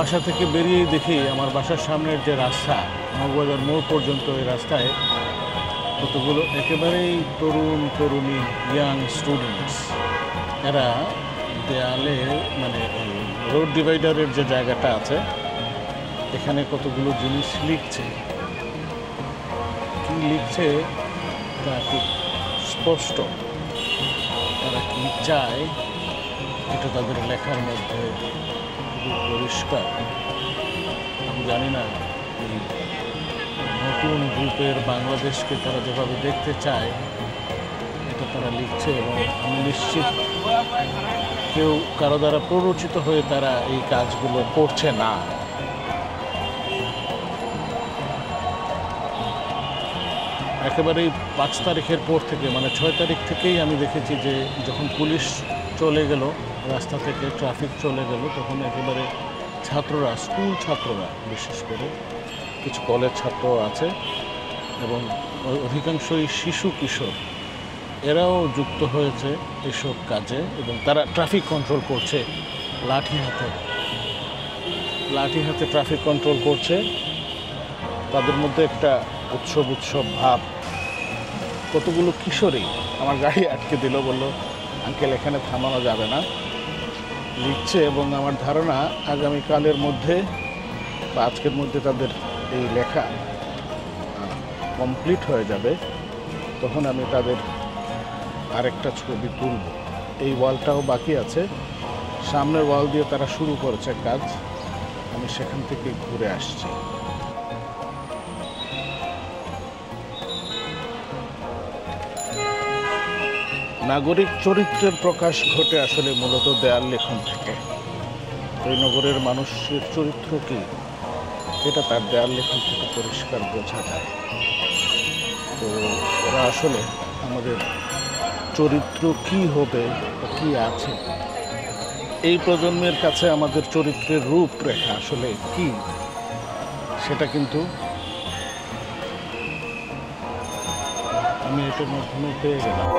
বাসা থেকে বেরিয়েই দেখি আমার বাসার সামনের যে রাস্তা মগবাজার মোড় পর্যন্ত এই রাস্তায় কতগুলো একেবারেই তরুণী ইয়াং স্টুডেন্টস এরা দেয়ালে মানে রোড ডিভাইডারের যে জায়গাটা আছে এখানে কতগুলো জিনিস লিখছে। কি লিখছে তা খুব স্পষ্ট। তারা কি চায় এটা তাদের লেখার মধ্যে খুবই পরিষ্কার। আমি জানি না এই নতুন গ্রুপের বাংলাদেশকে তারা যেভাবে দেখতে চায় এটা তারা লিখছে, এবং আমি নিশ্চিত কেউ কারো দ্বারা প্ররোচিত হয়ে তারা এই কাজগুলো করছে না। একেবারেই 5 তারিখের পর থেকে মানে 6 তারিখ থেকেই আমি দেখেছি যে যখন পুলিশ চলে গেল, রাস্তা থেকে ট্রাফিক চলে গেল, তখন একেবারে ছাত্ররা, স্কুল ছাত্ররা বিশেষ করে, কিছু কলেজ ছাত্র আছে এবং অধিকাংশই শিশু কিশোর, এরাও যুক্ত হয়েছে এসব কাজে এবং তারা ট্রাফিক কন্ট্রোল করছে লাঠি হাতে ট্রাফিক কন্ট্রোল করছে। তাদের মধ্যে একটা উৎসব ভাব। কতগুলো কিশোরী আমার গাড়ি আটকে দিল, বলল আঙ্কেল এখানে থামানো যাবে না, লিখছে। এবং আমার ধারণা আগামীকালের মধ্যে বা আজকের মধ্যে তাদের এই লেখা কমপ্লিট হয়ে যাবে, তখন আমি তাদের আরেকটা ছবি তুলব। এই ওয়ালটাও বাকি আছে, সামনের ওয়াল দিয়ে তারা শুরু করেছে কাজ, আমি সেখান থেকে ঘুরে আসছি। নাগরিক চরিত্রের প্রকাশ ঘটে আসলে মূলত দেয়াল লেখন থেকে। এই নগরের মানুষের চরিত্র কি এটা তার দেয়াল লেখন থেকে পরিষ্কার বোঝা যায়। তো ওরা আসলে আমাদের চরিত্র কি হবে বা কি আছে, এই প্রজন্মের কাছে আমাদের চরিত্রের রূপরেখা আসলে কি সেটা কিন্তু আমি এটার মাধ্যমে পেয়ে গেলাম।